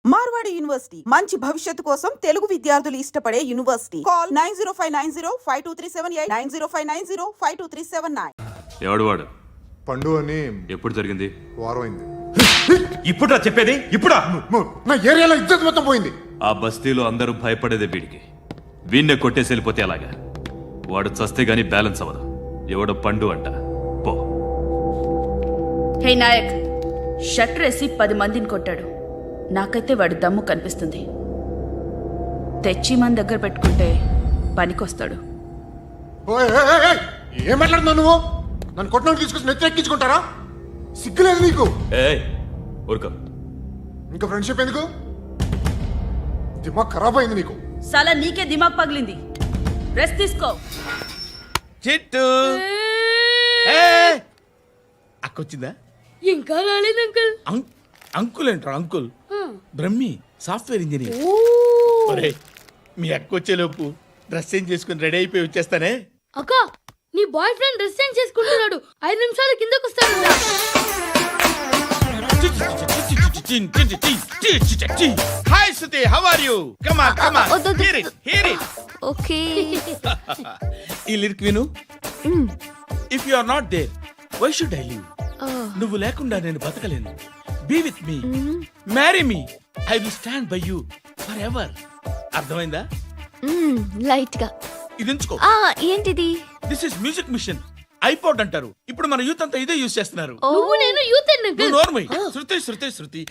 Marwadi university మంచి భవిష్యత్తు కోసం తెలుగు విద్యార్థులు ఇష్టపడే యూనివర్సిటీ. కాల్ 9059052378 9059052379. ఎవడు వాడు? పండు అని. ఎప్పుడు జరిగింది? వారం అయింది. ఇప్పుడా చెప్పేది? ఇప్పుడా? నా ఏరియాలో ఇజ్జత్ మొత్తం పోయింది. ఆ బస్తీలో అందరూ భయపడేదే వీడికి. వీణ్ణే కొట్టేసి వెళ్ళిపోతే అలాగా? వాడు చస్తే గానీ బ్యాలెన్స్ అవ్వదు. ఎవడో పండు అంట. పో. హే నాయక్, షట్టర్ వేసి 10 మందిని కొట్టాడు. నాకైతే వాడి దమ్ము కనిపిస్తుంది. తెచ్చి మన దగ్గర పెట్టుకుంటే పనికొస్తాడు. ఏం మాట్లాడుతున్నావు నువ్వు? నన్ను కొట్టడం తీసుకొచ్చి నెత్తెక్కించుకుంటారా? సిగ్గులేదు నీకు? ఊరుకో. ఇంకా ఫ్రెండ్షిప్ ఎందుకు? దిమాగ్ ఖరాబ్ అయింది నీకు. సలా నీకే దిమాగ్ పగిలింది. రెస్ట్ తీసుకో. చిట్టు అక్కొచ్చిందా? ఇంకా రాలేదు అంకుల్. అంకుల్ ఏంట్రా? Uncle Brahmi software engineer. ఒరే, మీ అక్క వచ్చేలోపు డ్రెస్ చేంజ్ చేసుకుని రెడీ అయిపోయి వచ్చేస్తానే. అక్క, నీ బాయ్ ఫ్రెండ్ డ్రెస్ చేంజ్ చేసుకుంటున్నాడు. 5 నిమిషాలు కిందకు వస్తాడు. Hi Shruti, how are you? Come on come on, hear it. Okay. ఈ లిరిక్ విను. If you are not there, why should I live? నువ్వు లేకుండా నేను బతకలేను. Be with me, marry me, I will stand by you forever ఎవర్. అర్థమైందా? Light గా ఇది ఉంచుకో. ఏంటిది? This is music machine. IPod అంటారు. ఇప్పుడు మన యూత్ అంతా ఇదే యూజ్ చేస్తున్నారు. నువ్వు నేను యూత్ అంకుల్. నోర్మై. శృతి శృతి శృతి.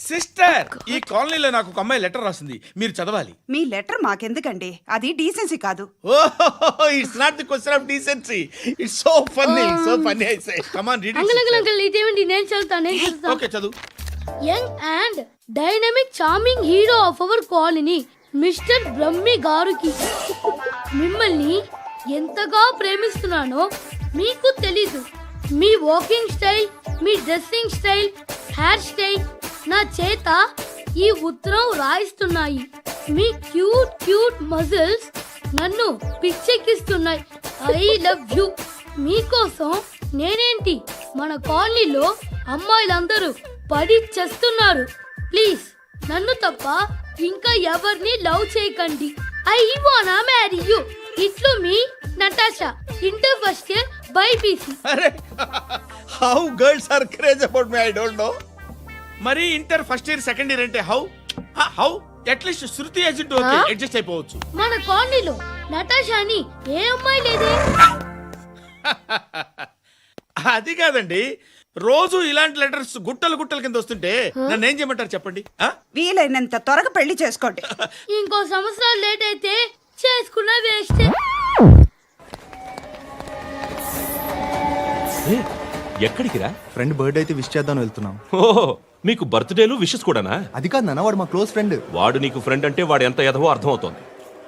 సిస్టర్, ఈ కాలనీలో నాకు ఒక అమ్మాయి లెటర్ రాసింది. మీరు చదవాలి. మీ లెటర్ మాకెందుకండి? అది డీసెన్సీ కాదు. Oh, it's not the question of decency. It's so funny, so funny. I say come on, read it. Uncle ఇదేంటి? నేను చదువుతాను. ఓకే, చదువు. Young and dynamic charming hero of our colony mister Brahmi గారికి మిమ్మల్ని ఎంతగా ప్రేమిస్తున్నానో మీకు తెలీదు. మీ వాకింగ్ స్టైల్, మీ డ్రెస్సింగ్ స్టైల్, హెయిర్ స్టైల్ నా చేత ఈ ఉత్తరం రాయిస్తున్నాయి. మీ క్యూట్ క్యూట్ మజిల్స్ నన్ను పిచ్చెక్కిస్తున్నాయి. I love you. మీకోసం నేనేంటి, మన కాలనీలో అమ్మాయిలందరూ పడి చేస్తున్నారు. ప్లీజ్ నన్ను తప్ప ఇంకా ఎవరిని లవ్ చేయకండి. ఐ వానా మ్యారీ యూ. ఇట్లు మీ Natasha, inter first year BiPC. అరే, how girls are craze about me, I don't know. మరి inter first year second year అంటే how how at least Shruti agent okay, adjust అయిపోవచ్చు. మన కాలనీలో నటాషాని ఏ అమ్మాయి లేదే. అది కాదండి, రోజు ఇలాంటి లెటర్స్ గుట్టలు గుట్టల కింద వస్తుంటే నన్ను ఏం చేయమంటారు చెప్పండి? వీలైనంత త్వరగా పెళ్లి చేసుకోండి. ఇంకో సంవత్సరాలు లేట్ అయితే చేసుకున్న వేస్ట్. ఎక్కడికి రా? ఫ్రెండ్ బర్త్డే అయితే విష్ చేద్దాం వెళ్తున్నాం. ఓహో, మీకు బర్త్డేలు విషెస్ కూడానా? అది కాదు నాన్న, వాడు మా క్లోజ్ ఫ్రెండ్. వాడు నీకు ఫ్రెండ్ అంటే వాడు ఎంత ఎదవో అర్థమవుతోంది.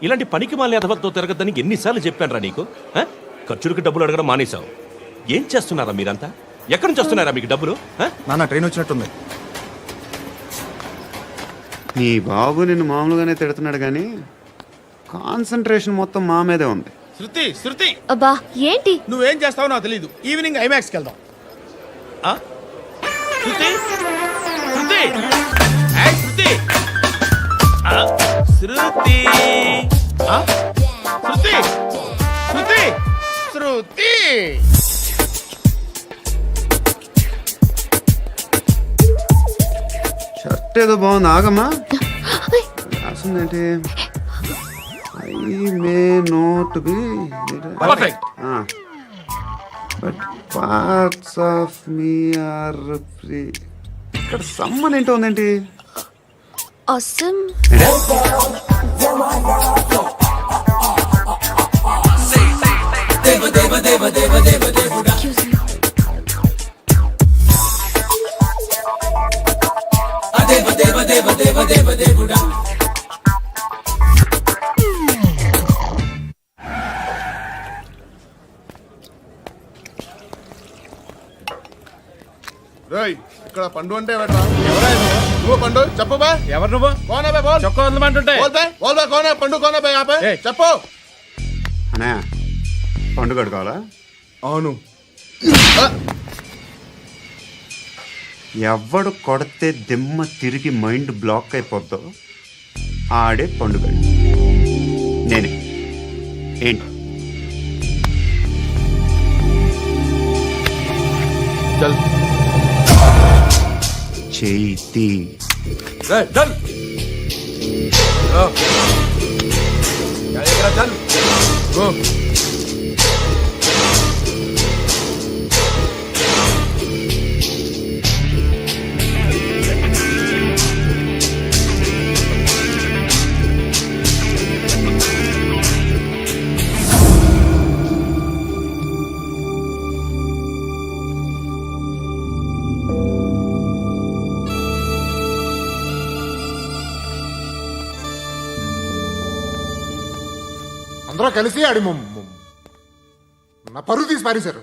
ఇలాంటి పనికి మాలిన ఎదవలతో తిరగద్దని ఎన్నిసార్లు చెప్పానురా నీకు? ఖర్చులకు డబ్బులు అడగడం మానేశావు. ఏం చేస్తున్నారా మీరంతా? ఎక్కడి నుంచి వస్తున్నారా మీకు డబ్బులు? నాన్న ట్రైన్ వచ్చినట్టుంది. నీ బాబు నిన్ను మామూలుగానే తిడుతున్నాడు కానీ కాన్సంట్రేషన్ మొత్తం మా మీదే ఉంది. శృతి శృతి, అబ్బా ఏంటి? నువ్వేం చేస్తావో నాకు తెలీదు. ఈవినింగ్ ఐమాక్స్కి వెళ్దాం. శృతి శృతి శృతి శృతి శృతి శృతి శృతి. షర్ట్ ఏదో బాగుంది, ఆగమ్మా. రాసిందేంటి? I may not be but parts of me are free. ఇక్కడ సమ్మన్ ఏంటో ఉందేంటి? awesome. ఇక్కడ పండు అంటే నువ్వు పండు చెప్పు బా. ఎవరు నువ్వు? కోనా బే బోల్. చొక్కా వదలమంటుంటే బోల్ బే కోనా పండు కోనా బే చెప్పు. అనే పండుగ కావాలా? అవును. ఎవడు కొడితే దిమ్మ తిరిగి మైండ్ బ్లాక్ అయిపోద్దో ఆడే పండుగ. నేనే. ఏంటి? చల్ చేతి చల్ చల్ గో. అందరూ కలిసి ఆడి నా పరువు తీసి పారేశారు.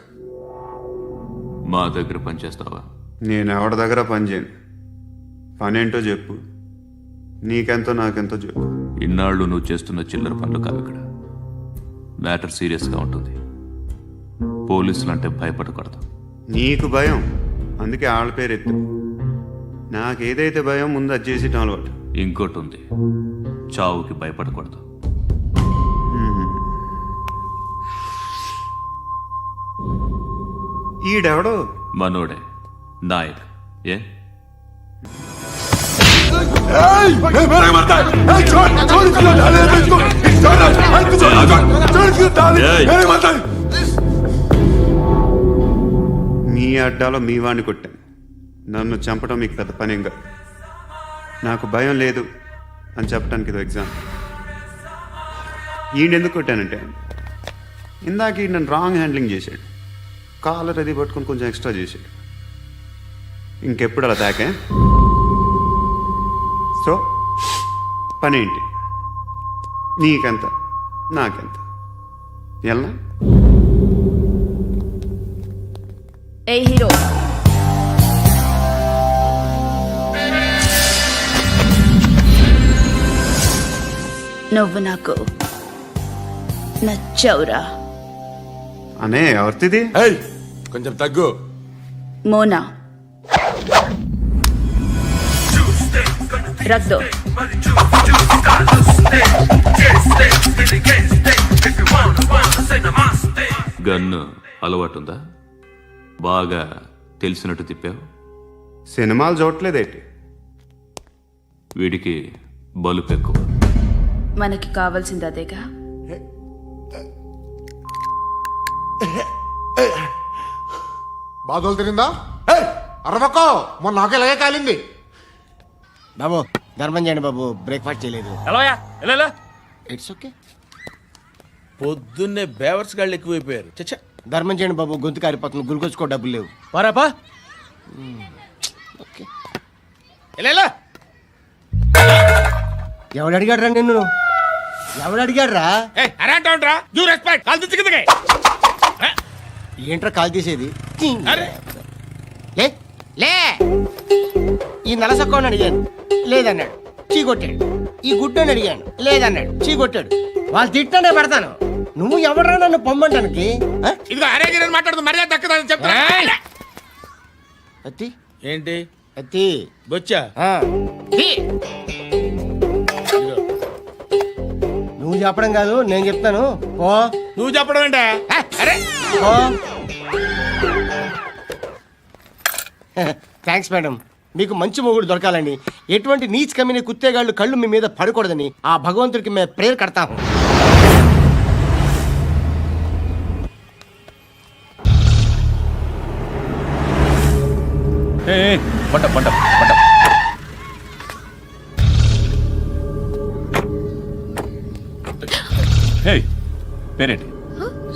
మా దగ్గర పనిచేస్తావా? నేను ఎవరి దగ్గర పని చేయను. పనేంటో చెప్పు. నీకెంతో నాకెంతో చెప్పు. ఇన్నాళ్ళు నువ్వు చేస్తున్న చిల్లర పనులు కావు ఇక్కడ. మ్యాటర్ సీరియస్గా ఉంటుంది. పోలీసులు అంటే భయపడకూడదు. నీకు భయం, అందుకే ఆళ్ళ పేరు ఎత్తు. నాకేదైతే భయం ముందు అది చేసేటం అలవాటు. ఇంకోటి ఉంది, చావుకి భయపడకూడదు. ఈడెవడో మనోడే నాయక్. ఏ మీ అడ్డాలో మీ వాడిని కొట్టాను. నన్ను చంపడం మీకు పెద్ద పనేం కాదు. నాకు భయం లేదు అని చెప్పడానికి ఇది ఎగ్జాంపుల్. ఈయనెందుకు కొట్టానంటే ఇందాక ఈ నన్ను రాంగ్ హ్యాండ్లింగ్ చేశాడు. కాలర్ అది పట్టుకొని కొంచెం ఎక్స్ట్రా చేశాడు. ఇంకెప్పుడు అలా తాకే. సో పనేంటి? నీకెంత నాకెంత ఎలా? ఏ హీరో, నువ్వు నాకు నచ్చవురా. అనే ఎవరిది? ఏయ్ కొంచెం తగ్గు. మోనా రక్ దో. గన్ను అలవాటుందా? బాగా తెలిసినట్టు తిప్పావు. సినిమాలు చూడట్లేదేంటి? వీడికి బలుపు ఎక్కువ. మనకి కావాల్సింది అదేగా. బాధలు తిరిందా? అరవకో, మొన్న నాకు ఇలాగే కాలింది. బాబు ధర్మం చేయండి బాబు, బ్రేక్ఫాస్ట్ చేయలేదు. It's okay. పొద్దున్నే బేవర్స్ గాళ్ళు ఎక్కువైపోయారు. చచ్చా, ధర్మం చేయండి బాబు, గొంతు కారిపోతుంది, గురికొచ్చుకో డబ్బులు లేవు. పారాపా. ఓకే. ఎలా ఎవడు అడిగాడ్రా నిన్ను? ఎవడు అడిగాడ్రా? అరేంటరా యూ రెస్పెక్ట్ కాల్ తెచ్చి కిందకి. ఏంట్రా కాల్ తీసేది? అరే లే లే. ఈ నలసక్కని అడిగాను, లేదన్నాడు, చీ కొట్టాడు. ఈ గుడ్డని అడిగాను, లేదన్నాడు, చీ కొట్టాడు. వాళ్ళు తిట్టానే పెడతాను. నువ్వు ఎవడరా నన్ను పొమ్మంటానికి? ఇదిగో అరే గిరని మాట్లాడుతూ మర్యాద దక్కదని చెప్తా. అత్తి ఏంటి అత్తి బొచ్చా? తీ. నువ్వు చెప్పడం కాదు, నేను చెప్తాను. ఓ నువ్వు చెప్పడం ఏంటా? అరే ఓ థ్యాంక్స్ మేడం. మీకు మంచి మొగుడు దొరకాలని, ఎటువంటి నీచ్ కమ్మిన కుత్తేగాళ్ళు కళ్ళు మీ మీద పడకూడదని ఆ భగవంతుడికి మేము ప్రేయర్ కడతాము. పంట పంట పంట. హే, పేరేంటి?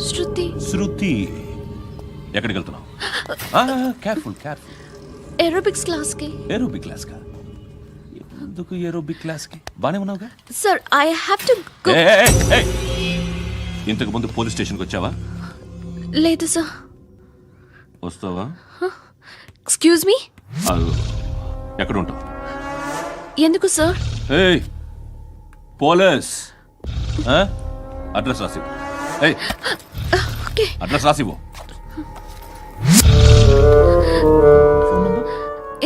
శృతి. శృతి. ఎక్కడికి వెళ్తున్నావు? Careful careful. ఏరోబిక్స్ క్లాస్ కి. ఏరోబిక్ క్లాస్ కా? ఎందుకు ఏరోబిక్ క్లాస్ కి? బానే ఉన్నావుగా? Sir I have to go. ఇంతకు ముందు పోలీస్ స్టేషన్కి వచ్చావా? లేదు సార్. వస్తావా? Excuse me. ఎక్కడ ఉంటావు? ఎందుకు సార్? పోలీస్ అడ్రస్ రాసి. ఏయ్, అడ్రస్ రాసివ్వు.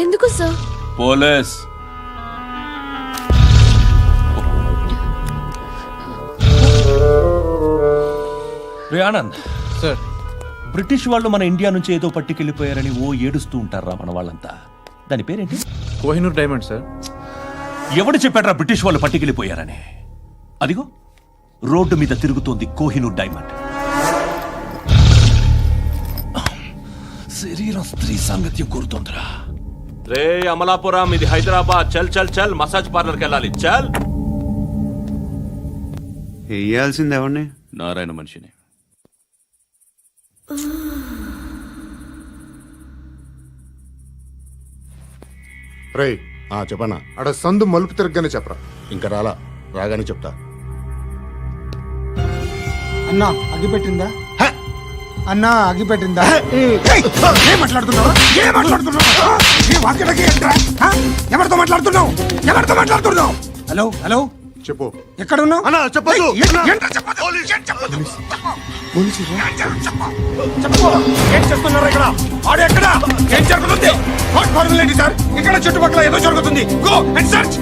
ఎందుకు సార్? పోలీస్. రే ఆనంద్ సార్ బ్రిటిష్ వాళ్ళు మన ఇండియా నుంచి ఏదో పట్టుకెళ్ళిపోయారని ఓ ఏడుస్తూ ఉంటారా మన వాళ్ళంతా. దాని పేరేంటి? Kohinoor diamond sir. ఎవడు చెప్పాడ్రా బ్రిటిష్ వాళ్ళు పట్టుకెళ్ళిపోయారని? అదిగో రోడ్డు మీద తిరుగుతోంది కోహినూర్ డైమండ్. శరీరం స్త్రీ సాంగత్యం కోరుతోందిరా. రే అమలాపురం, ఇది హైదరాబాద్. చల్ చల్ చల్, మసాజ్ పార్లర్కి వెళ్ళాలి. చల్. వేయాల్సింది ఎవరిని? నారాయణ మనిషిని. రేయ్ చెప్పనా అడ సందు మలుపు తిరగగానే చెప్పరా. ఇంకా రాగానే చెప్తా. అన్నా అగ్గిపెట్టిందా? అన్నా అగ్గిపెట్టిందా? ఏం మాట్లాడుతున్నావు? ఎవరితో మాట్లాడుతున్నావు? హలో హలో, చెప్పు. ఎక్కడ ఉన్నావు? అన్నా చెప్పదు. ఏం చేస్తున్నారు ఇక్కడ? ఆడు ఎక్కడ? ఏం జరుగుతుంది? వాట్ ఫార్మల్ ఏంటి సార్? ఇక్కడ చుట్టుపక్కల ఏదో జరుగుతుంది. Go and search.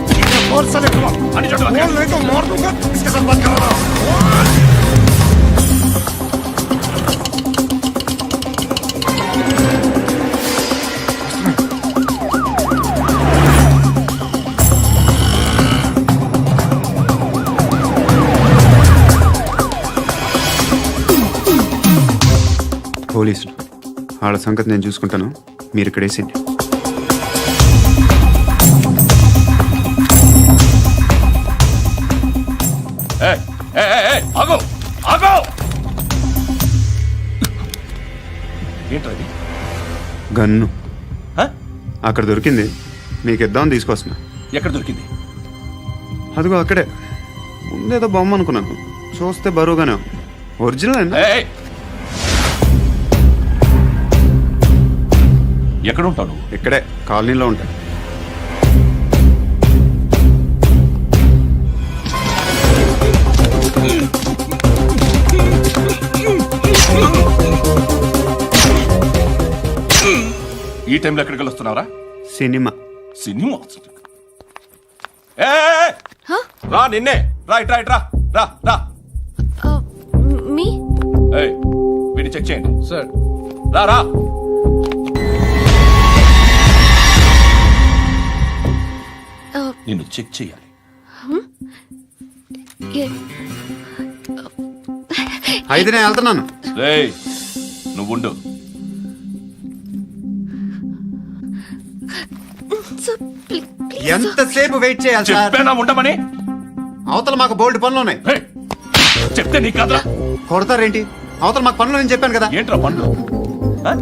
పోలీసులు వాళ్ళ సంగతి నేను చూసుకుంటాను, మీరు ఇక్కడ వేసేయండి. ఆగో ఆగో. ఏంటది? గన్ను హ? అక్కడ దొరికింది, మీకు ఇద్దామని తీసుకొస్తున్నా. ఎక్కడ దొరికింది? అదిగో అక్కడే. ముందేదో బొమ్మ అనుకున్నాను, చూస్తే బరువుగానే ఉంది. ఒరిజినల్ అండి. ఏయ్! ఎక్కడ ఉంటావు నువ్వు? ఇక్కడే కాలనీలో ఉంటాయి. ఈ టైంలో ఎక్కడికి వస్తున్నావురా? సినిమా. సినిమా ఏయ్! రా, నిన్నే. రైట్ రైట్ రా రా రా. మీ ఏయ్, వీడిని చెక్ చేయండి. సార్ రా రా. నిన్ను చెక్ చేయాలి. అయితే నేను వెళ్తున్నాను. రేయ్, నువ్వుండు. ఎంతసేపు వెయిట్ చేయాలి సార్? చెప్పేనా ఉండమని? అవతల మాకు బోల్డ్ పనులు ఉన్నాయి. ఏయ్, చెప్తే నీకు కదా. కొడతారేంటి? అవతల మాకు పనులు నేను చెప్పాను కదా. ఏంట్రా పండ్లు? ఆ?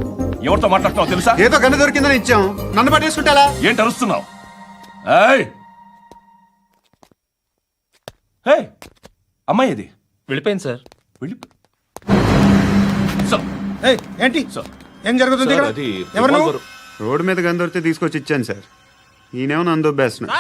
ఎవరితో మాట్లాడుతున్నావు తెలుసా? ఏదో గన్ను దొరికిందని ఇచ్చాం, నన్ను పట్టేసుకుంటా. ఏంటి అరుస్తున్నావు? ఏయ్! ఏయ్! అమ్మాయి ఇది వెళ్ళిపోయింది సార్. వెళ్ళి సార్, ఏంటి సార్, ఏం జరుగుతుంది సార్, ఇక్కడ? అది ఎవరు నువ్వు? రివాల్వర్. రోడ్డు మీద గన్ను దొరికితే తీసుకొచ్చి ఇచ్చాను సార్. ఈయనేమో నన్ను దొబ్బేస్తున్నా.